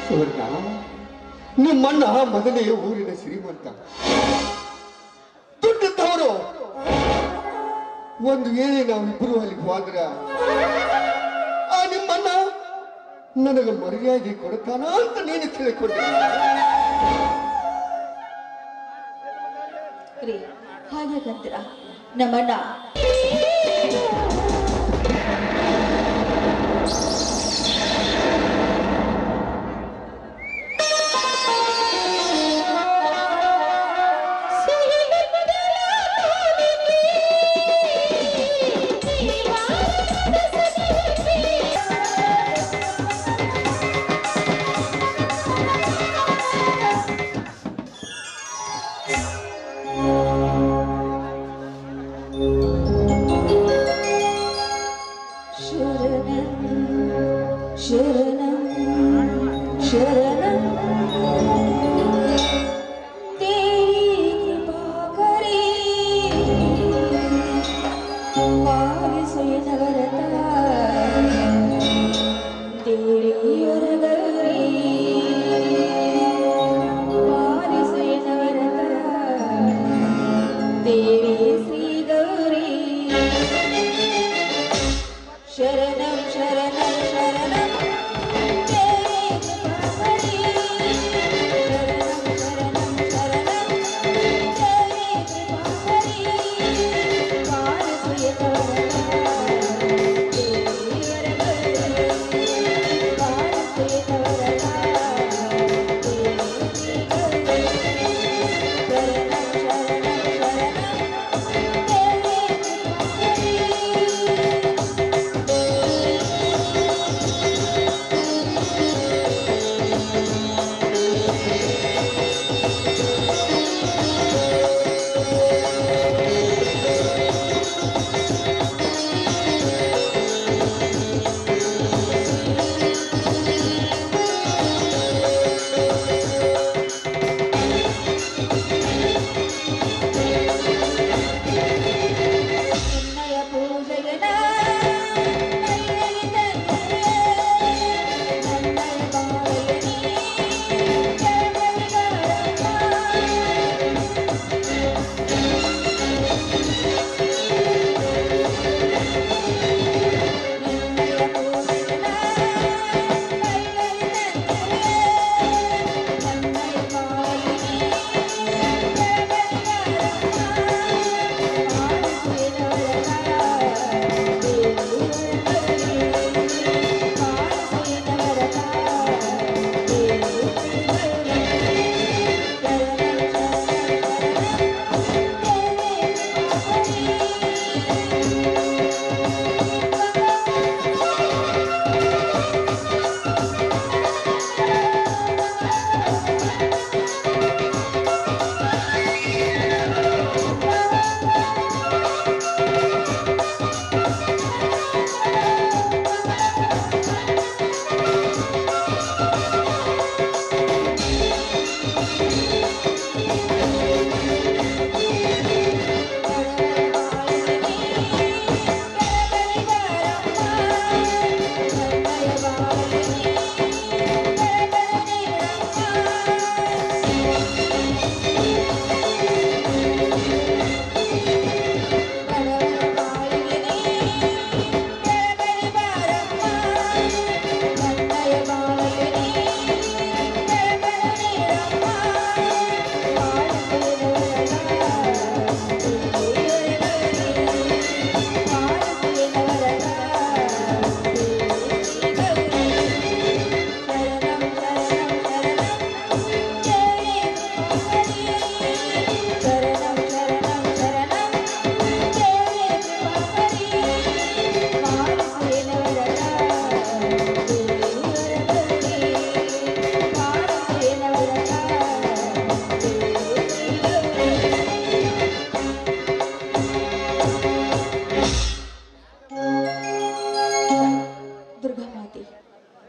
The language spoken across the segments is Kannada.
ಸುವರ್ಣ, ನಿಮ್ಮಣ್ಣ ಮೊದಲೇ ಊರಿನ ಶ್ರೀಮಂತ. ದುಡ್ಡದವರು. ಒಂದು ವೇಳೆ ನಾವಿಬ್ಬರು ಅಲ್ಲಿಗೆ ಹೋದ್ರ ಆ ನಿಮ್ಮಣ್ಣ ನನಗೆ ಮರ್ಯಾದೆ ಕೊಡ್ತಾನ ಅಂತ ನೀನು ತಿಳ್ಕೊಂಡ. ಹಾಗಂತೀರ ನಮ್ಮಣ್ಣ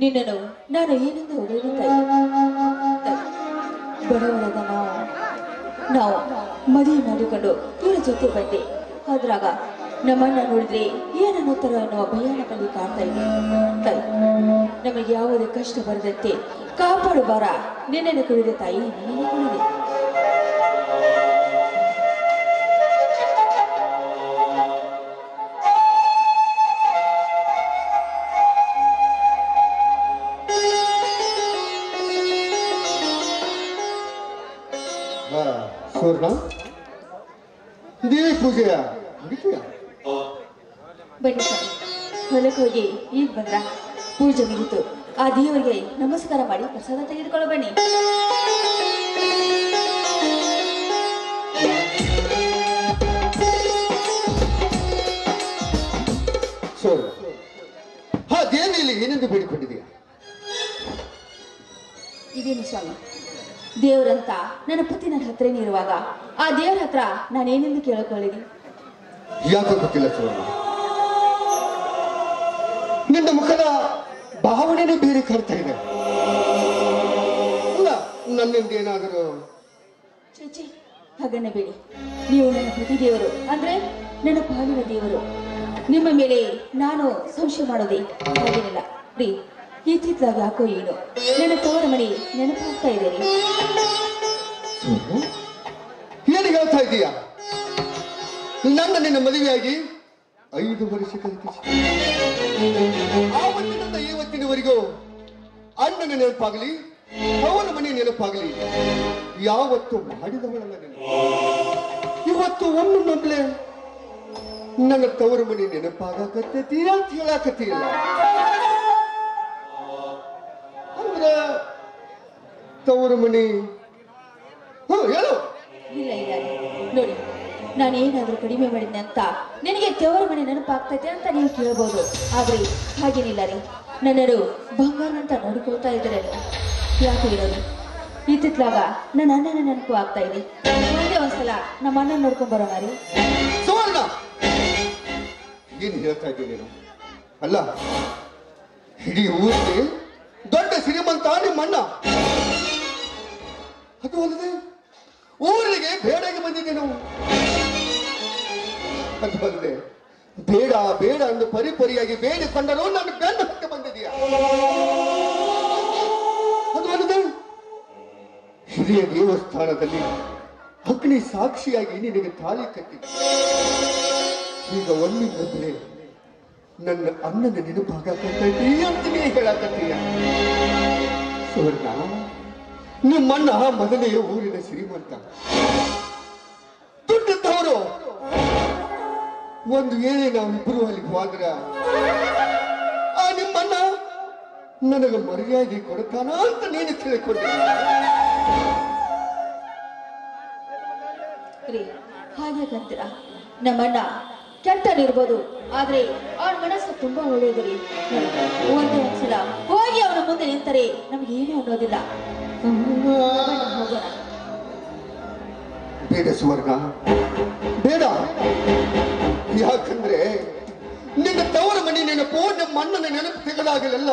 ನಿನ್ನನ್ನು ನಾನು ಏನೆಂದು ಹೊಡೆಯುವ ಬಡವರಾದ ನಾವು ಮದುವೆ ಮಾಡಿಕೊಂಡು ಇವರ ಜೊತೆ ಬಂದೆ. ಆದ್ರಾಗ ನಮ್ಮಣ್ಣ ನೋಡಿದ್ರೆ ಏನನ್ನೋ ತರ ಅನ್ನುವ ಭಯಾನಕಲ್ಲಿ ಕಾಣ್ತಾ ಇದೆ. ನಮಗೆ ಯಾವುದೇ ಕಷ್ಟ ಬರದಂತೆ ಕಾಪಾಡು ಬಾರ ನಿನ್ನನ್ನು ಕುಳಿದೆ ತಾಯಿ ನಿನ್ನನ್ನು ಕುಳಿದೆ. ಸುವರ್ಣ, ದೇವಿ ಪೂಜೆಯ ಮುಗಿತೀಯ? ಬನ್ನಿ ಸರ್, ಹೊಲಕ್ಕೆ ಹೋಗಿ ಈಗ ಬಂದ್ರ ಪೂಜೆ ಮುಗಿತು. ಆ ದೇವರಿಗೆ ನಮಸ್ಕಾರ ಮಾಡಿ ಪ್ರಸಾದ ತೆಗೆದುಕೊಳ್ಳೋ ಬನ್ನಿ. ಸೋರ್, ಆ ದೇವಿಯಲ್ಲಿ ಏನೆಂದು ಬೇಡಿಕೊಂಡಿದೆಯಾ? ಇದೇನು ಸ್ವಾಮಿ, ದೇವರಂತ ನನ್ನ ಪತಿ ನನ್ನ ಹತ್ರನೇ ಇರುವಾಗ ಆ ದೇವರ ಹತ್ರ ನಾನೇನೆಂದು ಕೇಳಿಕೊಳ್ಳಿನಿ? ಯಾಕೋ ಗೊತ್ತಿಲ್ಲ ಸುವರ್ಣ, ನಿನ್ನ ಮುಖದ ಭಾವನೆನೇ ಬೇರೆ ಕಾಡ್ತಾ ಇದೆ. ಅಲ್ಲ, ನನ್ನಿಂದ ಏನಾದರೂ? ಚೇಚಿ, ಹಾಗನ್ನ ಬೇಡಿ. ನೀವು ನನ್ನ ಪ್ರತಿ ದೇವರು ಅಂದ್ರೆ ನನ್ನ ಪಾಲಿನ ದೇವರು. ನಿಮ್ಮ ಮೇಲೆ ನಾನು ಸಂಶಯ ಮಾಡೋದೇ ಹಾಗೇನಿಲ್ಲ ರೀ. ಇತ್ತಿತ್ತಲಾಗ ಯಾಕೋ ಏನು ನನ್ನ ತವರ ಮನೆ ನೆನಪಾಗ್ತಾ ಇದೆ ರೀ. ಏನು ಹೇಳ್ತಾ ಇದೀಯಾ? ನನ್ನ ನಿನ್ನ ಮದುವೆಯಾಗಿ 5 ವರ್ಷ ಕಲಿತು ಆವತ್ತಿನಿಂದ ಇವತ್ತಿನವರೆಗೂ ಅಣ್ಣನ ನೆನಪಾಗಲಿ ಅವನ ಮನೆ ನೆನಪಾಗಲಿ ಯಾವತ್ತು ಮಾಡಿದವಳಲ್ಲ ನೆನಪು. ಇವತ್ತು ಒಮ್ಮೊಮ್ಮೆ ನನ್ನ ತವರು ಮನೆ ನೆನಪಾಗಕತ್ತೈತಿ ಅಂತ ಹೇಳಾಕತ್ತಿಲ್ಲ. ಅಂದ್ರೆ ತವರು ಮನೆ ಹೇಳು. ಇಲ್ಲ ಇಲ್ಲ ನೋಡಿ, ನಾನೇನಾದ್ರೂ ಕಡಿಮೆ ಮಾಡಿದ್ದೆ ಅಂತ ನಿನಗೆ ತವರ ಮನೆ ನೆನಪಾಗ್ತೈತೆ ಅಂತ ನೀವು ಕೇಳಬಹುದು. ಆದ್ರೆ ಹಾಗೇನಿಲ್ಲ ರೀ. ನನ್ನರು ಬಂಗಾರ ಅಂತ ನೋಡಿಕೊಳ್ತಾ ಇದ್ದಾರೆ. ಯಾಕೆ ಇರೋದು? ಇತ್ತಿತ್ಲಾಗ ನನ್ನ ಅಣ್ಣನ ನೆನಪು ಆಗ್ತಾ ಇದೆ. ಒಂದೇ ಒಂದ್ಸಲ ನಮ್ಮ ಅಣ್ಣ ನೋಡ್ಕೊಂಡ್ ಬರೋಣ ರೀ. ಸುವರ್ಣ, ಏನು ಹೇಳ್ತಾ ಇದ್ದೀನಿ ನೀನು? ಅಲ್ಲ, ಇಡೀ ಊರಿಗೆ ದೊಡ್ಡ ಶ್ರೀಮಂತ ನಿಮ್ಮ ಅಣ್ಣ. ಅದು ಅಲ್ಲದೆ ಊರಿಗೆ ಬೇಡಗೆ ಬಂದಿದ್ದೆ ನಾವು. ಅದು ಅಲ್ಲದೆ ಬೇಡ ಬೇಡ ಎಂದು ಪರಿಪರಿಯಾಗಿ ಬೇಡಿಕೊಂಡರೂ ನನ್ನ ಬೆನ್ನು ಹಕ್ಕೆ ಬಂದಿದೆಯ. ಅದು ಅಲ್ಲದೆ ಹಿರಿಯ ದೇವಸ್ಥಾನದಲ್ಲಿ ಅಗ್ನಿ ಸಾಕ್ಷಿಯಾಗಿ ನಿನಗೆ ತಾಳಿ ಕಟ್ಟಿದೆ. ಈಗ ಒಮ್ಮೆ ಬಂದ್ರೆ ನನ್ನ ಅಣ್ಣನ ನೆನಪಾಗಕತ್ತೈತಿ ಅಂತ ನೀ ಹೇಳಕತ್ತೀಯ. ಸುವರ್ಣ, ನಿಮ್ಮಣ್ಣ ಮೊದಲೇ ಊರಿನ ಶ್ರೀಮಂತ, ದುಡ್ಡಿದ್ದವರು. ಒಂದು ವೇಳೆ ನಾವಿಬ್ಬರು ಅಲ್ಲಿಗೆ ಹೋದ್ರ ಆ ನಿಮ್ಮಣ್ಣ ನನಗೆ ಮರ್ಯಾದೆ ಕೊಡ್ತಾನ ಅಂತ ನೀನು ತಿಳ್ಕೊಂಡೆ. ಹಾಗೆ ಕಂತೀರ, ನಮ್ಮಣ್ಣ ಕೆಟ್ಟನಿರ್ಬೋದು, ಆದ್ರೆ ಅವನ ಮನಸ್ಸು ತುಂಬಾ ಒಳ್ಳೆಯದು ರೀ. ಒಂದ್ಸಲ ಹೋಗಿ ಅವನ ಮುಂದೆ ನಿಂತರೆ ನಮ್ಗೆ ಏನೂ ಅನ್ನೋದಿಲ್ಲ. ಹೋಗೋಣ. ಬೇಡ ಸುವರ್ಣ, ಬೇಡ. ಯಾಕಂದ್ರೆ ನಿನ್ನ ತವರ ಮನೆ ನೆನಪು ನಮ್ಮ ಅಣ್ಣನ ನೆನಪು ತೆಗೆದಾಗಲೆಲ್ಲ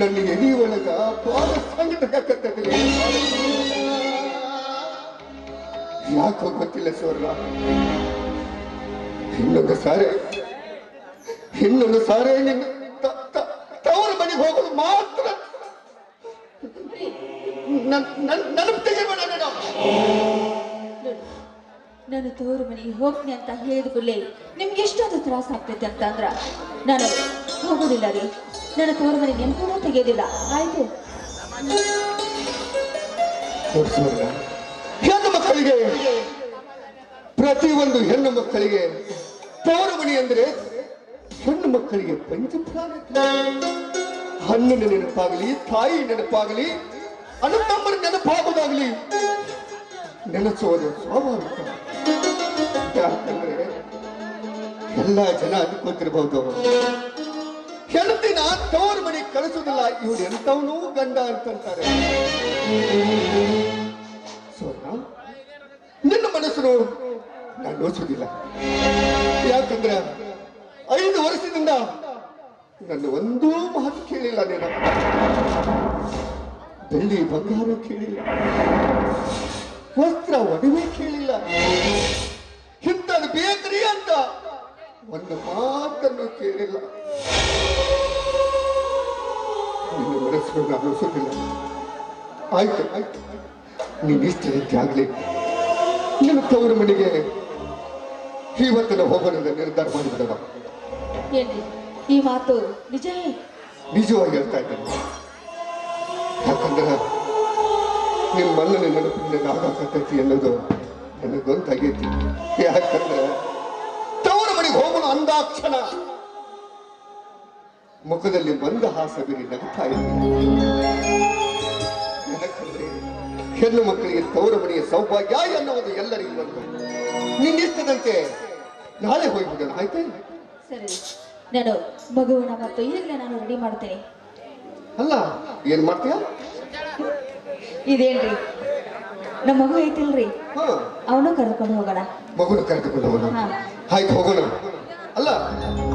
ನನ್ನ ಎದೆ ಒಳಗ ಬಾಳ ಸಂಕಟಕತ್ತದಿಲ್ಲ. ಯಾಕೋ ಗೊತ್ತಿಲ್ಲ ಸುವರ್ಣ. ಇನ್ನೊಂದು ಸಾರಿ ನಿನ್ನ ತವರ ಮನೆಗೆ ಹೋಗೋದು ಮಾತ್ರ ನೆನಪು ತೆಗೆಬೇಡ. ನಾನು ತವರು ಮನೆಗೆ ಹೋಗ್ತೀನಿ ಅಂತ ಹೇಳಿದ ಕೂಡಲೇ ನಿಮ್ಗೆ ಎಷ್ಟೊಂದು ತ್ರಾಸ ಆಗ್ತೈತೆ ಅಂತ ಅಂದ್ರ ನಾನು ಹೋಗೋದಿಲ್ಲ ರೀ. ನನ್ನ ತವರು ಮನೆಗೆ ನೆನಪೂ ತೆಗೆಯೋದಿಲ್ಲ. ಆಯ್ತು? ಹೆಣ್ಣು ಮಕ್ಕಳಿಗೆ, ಪ್ರತಿಯೊಂದು ಹೆಣ್ಣು ಮಕ್ಕಳಿಗೆ ತವರು ಮನೆ ಅಂದ್ರೆ ಹೆಣ್ಣು ಮಕ್ಕಳಿಗೆ ಪಂಚಪ್ರಾಣ. ಅಣ್ಣನ ನೆನಪಾಗಲಿ, ತಾಯಿ ನೆನಪಾಗಲಿ, ಅಣ್ಣ ತಮ್ಮನ ನೆನಪಾಗೋದಾಗ್ಲಿ ನೆನೆಸೋದು ಸ್ವಾಭಾವಿಕ. ಯಾಕಂದ್ರೆ ಎಲ್ಲ ಜನ ಅನ್ಕೊತಿರ್ಬಹುದು, ಹೆಂಡತಿನ ತವರು ಮನೆಗೆ ಕಳಿಸೋದಿಲ್ಲ, ಇವ್ರು ಎಂತವನು ಗಂಡ ಅಂತಂತಾರೆ. ನಿನ್ನ ಮನಸ್ಸು ನಾನು ನೋಸೋದಿಲ್ಲ. ಯಾಕಂದ್ರೆ 5 ವರ್ಷದಿಂದ ನನ್ನ ಒಂದೂ ಮಾತು ಕೇಳಿಲ್ಲ. ನೀನು ಬೆಳ್ಳಿ ಬಂಗಾರ ಕೇಳಿಲ್ಲ, ವಸ್ತ್ರ ಒಡವೆ ಕೇಳಿಲ್ಲ. ಇಂಥದ್ದು ಬೇಕ್ರಿ ಅಂತ ಒಂದು ಮಾತನ್ನು ಕೇಳಿಲ್ಲ. ನಿನ್ನ ಮನಸ್ಸನ್ನು ನಾನು ಅನಿಸೋದಿಲ್ಲ. ಆಯ್ತು ಆಯ್ತು, ನೀನು ಇಷ್ಟದಂತೆ ಆಗಲಿ. ನಿನ್ನ ತವರ ಮನೆಗೆ ಇವತ್ತಿನ ಹೋಗೋಣ ನಿರ್ಧಾರ ಮಾಡಿಬಿಡೋಣ. ಏನ್ರಿ ಈ ಮಾತು ನಿಜವೇ? ನಿಜವಾಗಿ ಹೇಳ್ತಾ ಇದ್ದೇನೆ. ಯಾಕಂದ್ರೆ ನಿಮ್ಮ ಮಣ್ಣನ ನೆನಪಿನ ಆಗಾಕತ್ತೈತಿ ಅನ್ನೋದು ನನಗೊಂದಾಗೈತಿ. ಯಾಕಂದ್ರೆ ತವರ ಮನೆಗೆ ಹೋಗೋಣ ಅಂದಾಕ್ಷಣ ಮುಖದಲ್ಲಿ ಮಂದಹಾಸ ಬಿರಿ ನಗ್ತಾ ಇದ್ದೀನಿ. ಯಾಕಂದ್ರೆ ಹೆಣ್ಣು ಮಕ್ಕಳಿಗೆ ತವರ ಮನೆಯ ಸೌಭಾಗ್ಯ ಎನ್ನುವುದು ಎಲ್ಲರಿಗೂ ಬಂತು. ನಿನ್ನಿಷ್ಟದಂತೆ ನಾಳೆ ಹೋಗ್ಬಿಡೋಣ, ಆಯ್ತಾ? ಸರಿ, ನಾನು ಮಗುವಿನ ಮತ್ತು ಈಗಲೇ ನಾನು ರೆಡಿ ಮಾಡ್ತೇನೆ. ಅಲ್ಲ, ಏನ್ ಮಾಡ್ತೀಯ? ಇದೇನ್ರಿ ನಮ್ಮ ಮಗು ಐತಿಲ್ರಿ, ಅವನು ಕರ್ಕೊಂಡು ಹೋಗೋಣ. ಮಗುನ ಕರೆದುಕೊಂಡು ಹೋಗೋಣ. ಹಾ. ಆಯ್ತು, ಹೋಗೋಣ. ಅಲ್ಲ,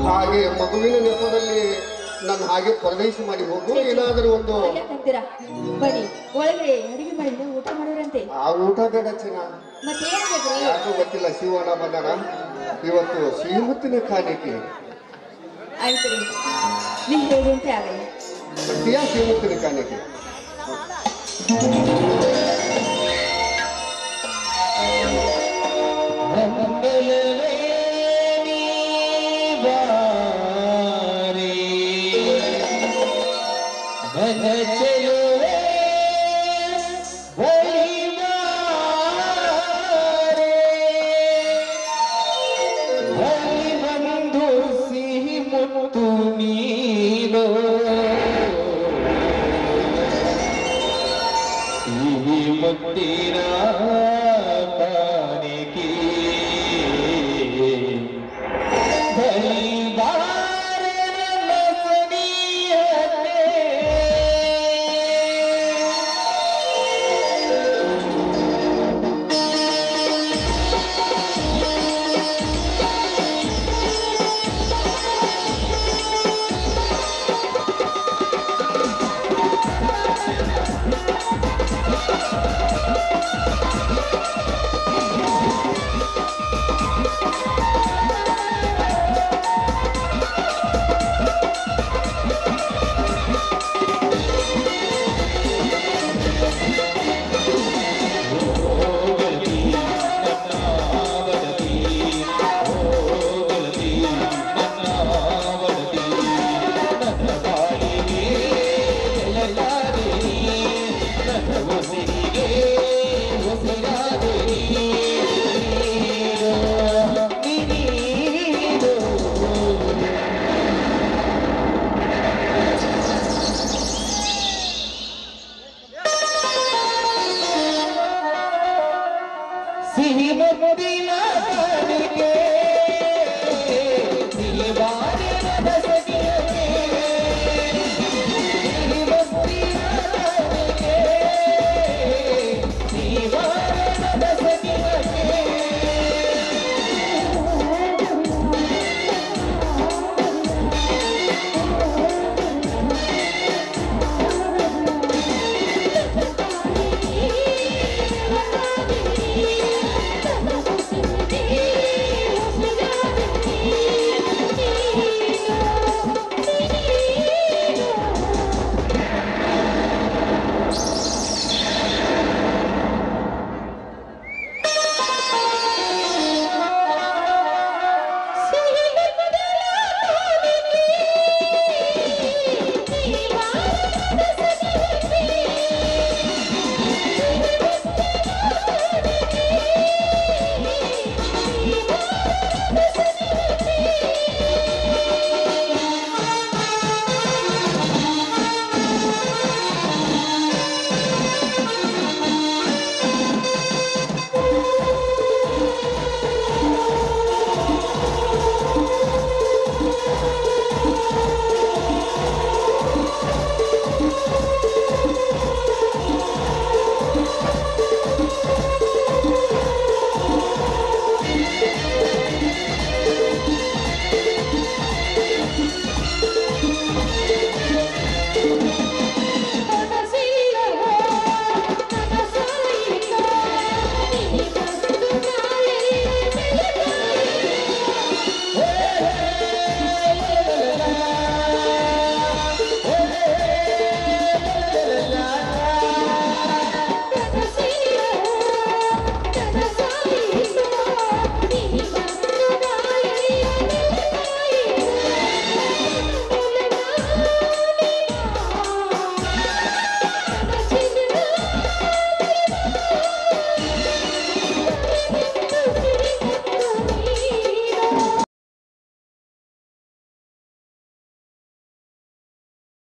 ಹಾಗೆ ಮಗುವಿನ ನೆಪದಲ್ಲಿ ನಾನು ಹಾಗೆ ಪರದೇಶ ಮಾಡಿ ಹೋಗು. ಏನಾದರೂ ಒಂದು ಅಂತೀರಾ? ಬನ್ನಿ, ಒಳಗಡೆ ಅಡಿಗೆ ಮಾಡಿದ್ರೆ ಊಟ ಮಾಡಿದ್ರಂತೆ. ಆ ಊಟ ಬೇಡ ಚಿನ್ನ. ಮತ್ತೇನ್ ಬೇಕ್ರಿ? ಯಾಕೂ ಗೊತ್ತಿಲ್ಲ, ಶಿವನ ಬಂದಾರ ಇವತ್ತು ಶ್ರೀಮಂತನ ಕಾಣಿಕೆ. ಆಯ್ತು ರೀ, ನೀವು ಹೇಳಿದಂತೆ ಆಗಲಿ. ಶ್ರೀಮಂತನ ಕಾಣಿಕೆ. ಮುಟ್ಟಿನ